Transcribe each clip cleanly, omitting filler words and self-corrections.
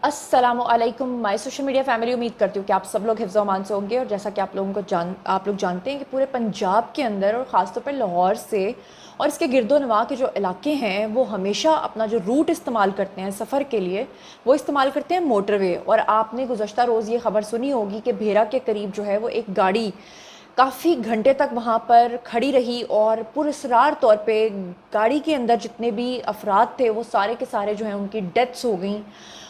अस्सलामु अलैकुम my social media family. उम्मीद करती हूँ कि आप सब लोग हिफ्ज़ व अमान से होंगे। और जैसा कि आप लोग जानते हैं कि पूरे पंजाब के अंदर और ख़ासतौर पर लाहौर से और इसके गिरदोनवा के जो इलाके हैं वो हमेशा अपना जो रूट इस्तेमाल करते हैं सफ़र के लिए, वो इस्तेमाल करते हैं मोटरवे। और आपने गुज़श्ता रोज़ ये ख़बर सुनी होगी कि भेरा के करीब जो है वो एक गाड़ी काफ़ी घंटे तक वहाँ पर खड़ी रही और पुरअसरार तौर पे गाड़ी के अंदर जितने भी अफराद थे वो सारे के सारे जो हैं उनकी डेथ्स हो गई।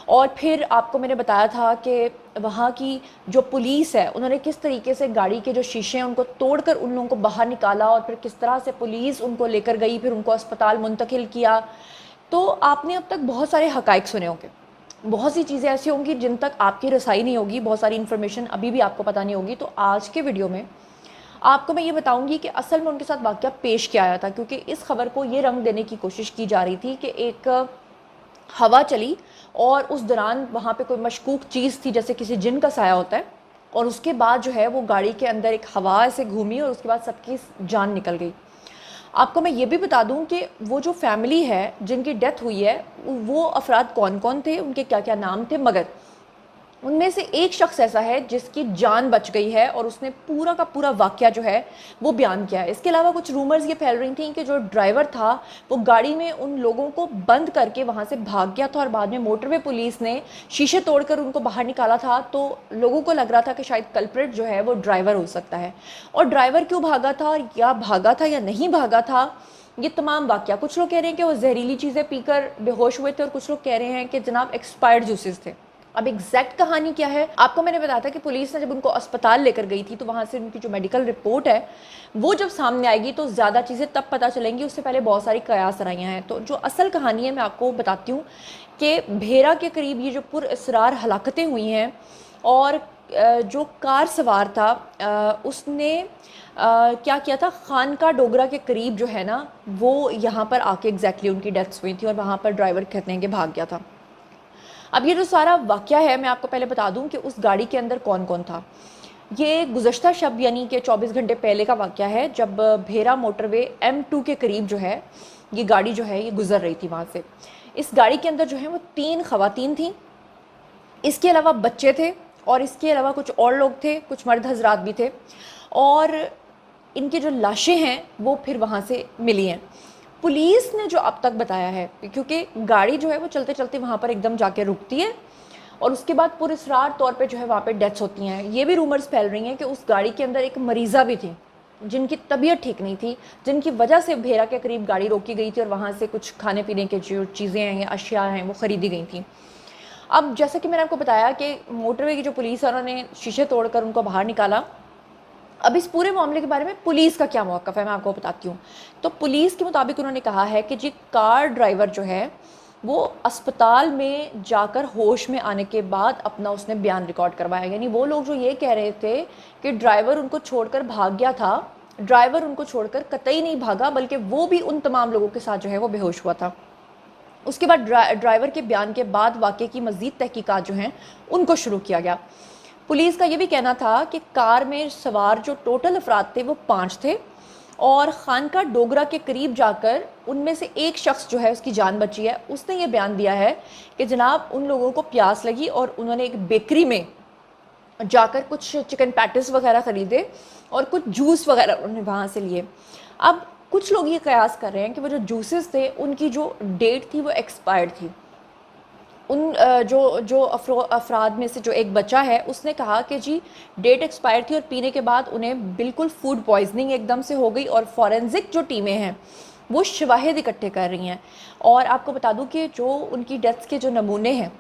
और फिर आपको मैंने बताया था कि वहाँ की जो पुलिस है उन्होंने किस तरीके से गाड़ी के जो शीशे हैं उनको तोड़कर उन लोगों को बाहर निकाला और फिर किस तरह से पुलिस उनको लेकर गई, फिर उनको अस्पताल मुंतकिल किया। तो आपने अब तक बहुत सारे हक़ाइक़ सुने होंगे, बहुत सी चीज़ें ऐसी होंगी जिन तक आपकी रसाई नहीं होगी, बहुत सारी इन्फॉर्मेशन अभी भी आपको पता नहीं होगी। तो आज के वीडियो में आपको मैं ये बताऊंगी कि असल में उनके साथ वाक़या पेश क्या आया था, क्योंकि इस खबर को ये रंग देने की कोशिश की जा रही थी कि एक हवा चली और उस दौरान वहाँ पे कोई मशकूक चीज़ थी जैसे किसी जिन का साया होता है, और उसके बाद जो है वो गाड़ी के अंदर एक हवा से घूमी और उसके बाद सबकी जान निकल गई। आपको मैं ये भी बता दूं कि वो जो फैमिली है जिनकी डेथ हुई है वो अफराद कौन कौन थे, उनके क्या क्या नाम थे, मगर उनमें से एक शख्स ऐसा है जिसकी जान बच गई है और उसने पूरा का पूरा वाक़या जो है वो बयान किया है। इसके अलावा कुछ रूमर्स ये फैल रही थी कि जो ड्राइवर था वो गाड़ी में उन लोगों को बंद करके वहाँ से भाग गया था और बाद में मोटरवे पुलिस ने शीशे तोड़कर उनको बाहर निकाला था। तो लोगों को लग रहा था कि शायद कल्प्रिट जो है वो ड्राइवर हो सकता है। और ड्राइवर क्यों भागा था, या भागा था या नहीं भागा था, ये तमाम वाक़या, कुछ लोग कह रहे हैं कि वो जहरीली चीज़ें पीकर बेहोश हुए थे और कुछ लोग कह रहे हैं कि जनाब एक्सपायर्ड जूसेस थे। अब एग्जैक्ट कहानी क्या है, आपको मैंने बताया था कि पुलिस ने जब उनको अस्पताल लेकर गई थी तो वहाँ से उनकी जो मेडिकल रिपोर्ट है वो जब सामने आएगी तो ज़्यादा चीज़ें तब पता चलेंगी, उससे पहले बहुत सारी कयास रहियाँ हैं। तो जो असल कहानी है मैं आपको बताती हूँ कि भेरा के करीब ये जो पुरअसरार हलाकतें हुई हैं और जो कार सवार था उसने क्या किया था, खानका डोगरा के करीब जो है ना वो यहाँ पर आके एग्जैक्टली उनकी डेथ्स हुई थी और वहाँ पर ड्राइवर कहते हैं कि भाग गया था। अब ये जो सारा वाक़या है मैं आपको पहले बता दूं कि उस गाड़ी के अंदर कौन कौन था। ये गुज़श्ता शब यानी कि 24 घंटे पहले का वाक़या है, जब भेरा मोटरवे M2 के करीब जो है ये गाड़ी जो है ये गुज़र रही थी वहाँ से। इस गाड़ी के अंदर जो है वो 3 ख़वातीन थीं, इसके अलावा बच्चे थे और इसके अलावा कुछ और लोग थे, कुछ मर्द हजरात भी थे। और इनकी जो लाशें हैं वो फिर वहाँ से मिली हैं। पुलिस ने जो अब तक बताया है, क्योंकि गाड़ी जो है वो चलते चलते वहाँ पर एकदम जाके रुकती है और उसके बाद पुरअसरार तौर पे जो है वहाँ पे डेथ्स होती हैं। ये भी रूमर्स फैल रही हैं कि उस गाड़ी के अंदर एक मरीज़ा भी थी जिनकी तबीयत ठीक नहीं थी, जिनकी वजह से भेरा के करीब गाड़ी रोकी गई थी और वहाँ से कुछ खाने पीने की जो चीज़ें हैं या अशिया हैं वो ख़रीदी गई थी। अब जैसा कि मैंने आपको बताया कि मोटरवे की जो पुलिस है उन्होंने शीशे तोड़कर उनको बाहर निकाला। अब इस पूरे मामले के बारे में पुलिस का क्या मौक़िफ़ है मैं आपको बताती हूँ। तो पुलिस के मुताबिक उन्होंने कहा है कि जी कार ड्राइवर जो है वो अस्पताल में जाकर होश में आने के बाद अपना उसने बयान रिकॉर्ड करवाया। यानी वो लोग जो ये कह रहे थे कि ड्राइवर उनको छोड़कर भाग गया था, ड्राइवर उनको छोड़कर कतई नहीं भागा, बल्कि वो भी उन तमाम लोगों के साथ जो है वो बेहोश हुआ था। उसके बाद ड्राइवर के बयान के बाद वाक़े की मज़ीद तहकीकात जो हैं उनको शुरू किया गया। पुलिस का ये भी कहना था कि कार में सवार जो टोटल अफराद थे वो 5 थे और खानका डोगरा के करीब जाकर उनमें से एक शख्स जो है उसकी जान बची है। उसने ये बयान दिया है कि जनाब उन लोगों को प्यास लगी और उन्होंने एक बेकरी में जाकर कुछ चिकन पैटिस वगैरह ख़रीदे और कुछ जूस वगैरह उन्होंने वहाँ से लिए। अब कुछ लोग ये कयास कर रहे हैं कि वो जो जूसेस थे उनकी जो डेट थी वो एक्सपायर्ड थी। उन जो अफराद में से जो एक बच्चा है उसने कहा कि जी डेट एक्सपायर थी और पीने के बाद उन्हें बिल्कुल फूड पॉइजनिंग एकदम से हो गई और फॉरेंसिक जो टीमें हैं वो शवाहिद इकट्ठे कर रही हैं। और आपको बता दूं कि जो उनकी डेथ्स के जो नमूने हैं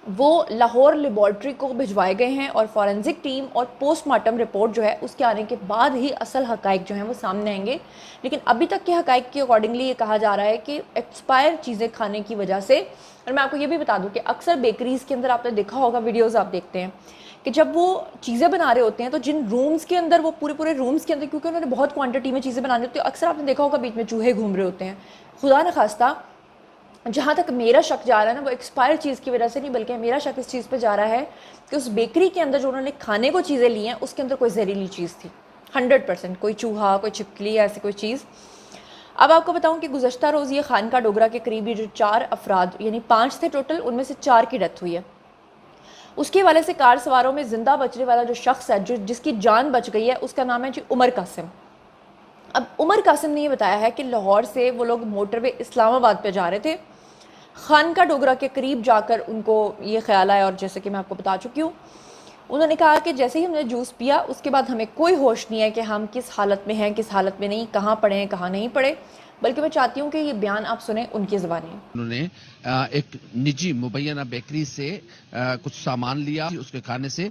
वो लाहौर लेबॉर्ट्री को भिजवाए गए हैं और फॉरेंसिक टीम और पोस्टमार्टम रिपोर्ट जो है उसके आने के बाद ही असल हक़ाइक़ जो हैं वो सामने आएंगे। लेकिन अभी तक के हक़ाइक़ के अकॉर्डिंगली ये कहा जा रहा है कि एक्सपायर चीज़ें खाने की वजह से। और मैं आपको ये भी बता दूं कि अक्सर बेकरीज़ के अंदर आपने देखा होगा, वीडियोज़ आप देखते हैं कि जब वो चीज़ें बना रहे होते हैं तो जिन रूम्स के अंदर वो पूरे रूम्स के अंदर, क्योंकि उन्होंने बहुत क्वांटिटी में चीज़ें बनानी होती है, अक्सर आपने देखा होगा बीच में चूहे घूम रहे होते हैं। खुदा न खास्ता, जहाँ तक मेरा शक जा रहा है ना वो एक्सपायर चीज़ की वजह से नहीं, बल्कि मेरा शक इस चीज़ पे जा रहा है कि उस बेकरी के अंदर जो उन्होंने खाने को चीज़ें ली हैं उसके अंदर कोई जहरीली चीज़ थी 100%, कोई चूहा, कोई छिपकली या ऐसी कोई चीज़। अब आपको बताऊं कि गुज़श्ता रोज़ ये खानका डोगरा के करीब ये जो 4 अफराद यानी 5 थे टोटल, उनमें से 4 की डेथ हुई है। اس کے حوالے سے کار سواروں میں زندہ بچنے والا جو شخص ہے جس کی جان بچ گئی ہے اس کا نام ہے جی عمر قاسم. اب عمر قاسم نے یہ بتایا ہے کہ لاہور سے وہ لوگ موٹر وے اسلام آباد پہ جا رہے تھے. خانقاہ ڈوگرہ کے قریب جا کر ان کو یہ خیال آیا, اور جیسے کہ میں آپ کو بتا چکی ہوں, انہوں نے کہا کہ جیسے ہی ہم نے جوس پیا اس کے بعد ہمیں کوئی ہوش نہیں ہے کہ ہم کس حالت میں ہیں کس حالت میں نہیں, کہاں پڑے ہیں کہاں نہیں پڑے, بلکہ میں چاہتی ہوں کہ یہ بیان آپ سنیں ان کی زبانی. انہوں نے ایک نجی مبینہ بیکری سے کچھ سامان لیا, اس کے کھانے سے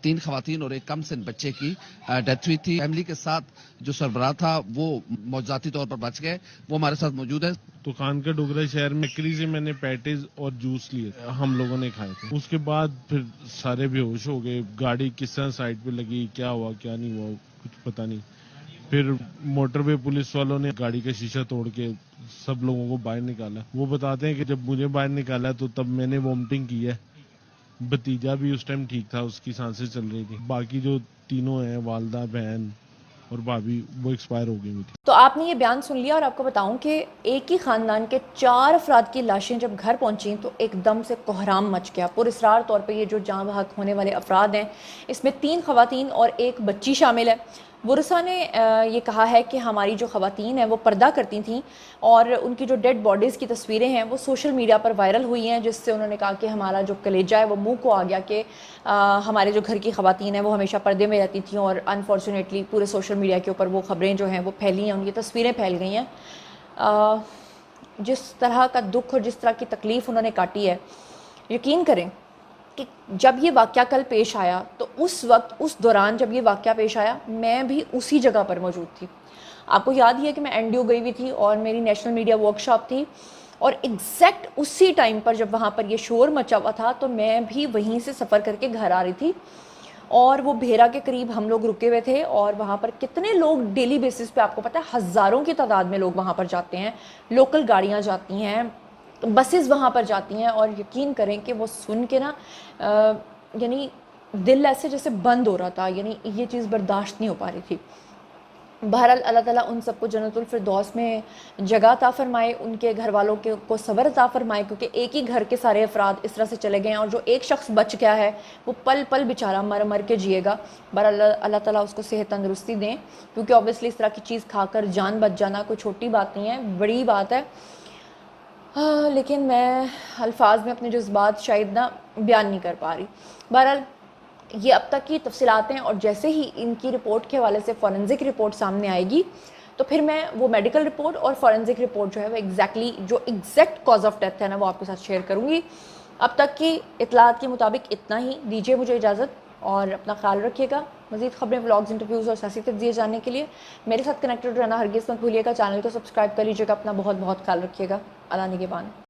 3 خواتین اور ایک کم سن بچے کی ڈیتھ ہوئی تھی. فیملی کے ساتھ جو سربراہ تھا وہ موجوداتی طور پر بچ گئے, وہ ہمارے ساتھ موجود ہے. تو خانقاہ ڈوگرہ شہر میں بیکری سے میں نے پیٹیز اور جوس لیے تھے, ہم لوگوں نے کھائے تھے. اس کے بعد پھر سارے بے ہوش ہو گئے, گاڑی کس طرح سائڈ پہ لگی, کیا ہوا کیا نہیں ہوا کچھ پتہ نہیں. پھر موٹر وے پولیس والوں نے گاڑی کا شیشہ توڑ کے سب لوگوں کو باہر نکالا. وہ بتاتے ہیں کہ جب مجھے باہر نکالا تو تب میں نے وامٹنگ کی ہے. بھتیجا بھی اس ٹائم ٹھیک تھا, اس کی سانسیں چل رہی تھی. باقی جو تینوں ہیں, والدہ, بہن اور بھابھی, وہ ایکسپائر ہو گئی تھی. تو آپ نے یہ بیان سن لیا, اور آپ کو بتاؤں کہ ایک ہی خاندان کے 4 افراد کی لاشیں جب گھر پہنچیں تو ایک دم سے کوہرام مچ گیا. پراسرار طور پہ یہ جو جاں بحق ہونے والے افراد ہیں اس میں 3 خواتین اور ایک بچی شامل ہے. ورثاء نے یہ کہا ہے کہ ہماری جو خواتین ہیں وہ پردہ کرتی تھیں, اور ان کی جو ڈیڈ باڈیز کی تصویریں ہیں وہ سوشل میڈیا پر وائرل ہوئی ہیں, جس سے انہوں نے کہا کہ ہمارا جو کلیجہ ہے وہ منہ کو آ گیا کہ ہمارے جو گھر کی خواتین ہیں وہ ہمیشہ پردے میں رہتی تھیں, اور انفارچونیٹلی پورے سوشل میڈیا کے اوپر وہ خبریں جو ہیں وہ پھیلی ہیں, ان کی تصویریں پھیل گئی ہیں. جس طرح کا دکھ اور جس طرح کی تکلیف انہوں نے کاٹی ہے, یقین کریں کہ جب یہ واقعہ کل پیش آیا تو اس وقت اس دوران جب یہ واقعہ پیش آیا میں بھی اسی جگہ پر موجود تھی. آپ کو یاد ہی ہے کہ میں این ڈی او گئی ہوئی تھی اور میری نیشنل میڈیا ورکشاپ تھی, اور ایگزیکٹ اسی ٹائم پر جب وہاں پر یہ شور مچا ہوا تھا تو میں بھی وہیں سے سفر کر کے گھر آ رہی تھی. اور وہ بھیرا کے قریب ہم لوگ رکے ہوئے تھے, اور وہاں پر کتنے لوگ ڈیلی بیسس پہ, آپ کو پتہ ہے ہزاروں کی تعداد میں لوگ وہاں پر جاتے ہیں, لوکل گاڑیاں جاتی ہیں, بسز وہاں پر جاتی ہیں, اور یقین کریں کہ وہ سن کے نا یعنی دل ایسے جیسے بند ہو رہا تھا, یعنی یہ چیز برداشت نہیں ہو پا رہی تھی. بہرحال اللہ تعالیٰ ان سب کو جنت الفردوس میں جگہ عطا فرمائے, ان کے گھر والوں کو صبر عطا فرمائے, کیونکہ ایک ہی گھر کے سارے افراد اس طرح سے چلے گئے ہیں, اور جو ایک شخص بچ گیا ہے وہ پل پل بیچارہ مر مر کے جیے گا. بہرحال اللہ تعالیٰ اس کو صحت تندرستی دیں, کیونکہ اوبیسلی اس طرح کی چیز کھا کر جان بچ جانا کوئی چھوٹی بات نہیں ہے, بڑی بات ہے. لیکن میں الفاظ میں اپنے جذبات شاید نہ بیان نہیں کر پا رہی. بہرحال یہ اب تک کی تفصیلات ہیں, اور جیسے ہی ان کی رپورٹ کے حوالے سے فورنزک رپورٹ سامنے آئے گی تو پھر میں وہ میڈیکل رپورٹ اور فورنزک رپورٹ جو ہے وہ ایگزیکٹ کاز آف ڈیتھ ہے نا وہ آپ کے ساتھ شیئر کروں گی. اب تک کی اطلاعات کے مطابق اتنا ہی. دیجیے مجھے اجازت, اور اپنا خیال رکھیے گا. مزید خبریں, ولاگز, انٹرویوز اور سیاسی تجزیے جاننے کے لیے میرے ساتھ کنیکٹڈ رہنا ہرگز مت بھولیے گا. چینل کو سبسکرائب کر لیجیے گا. اپنا بہت بہت خیال رکھیے گا. اللہ نگہبان.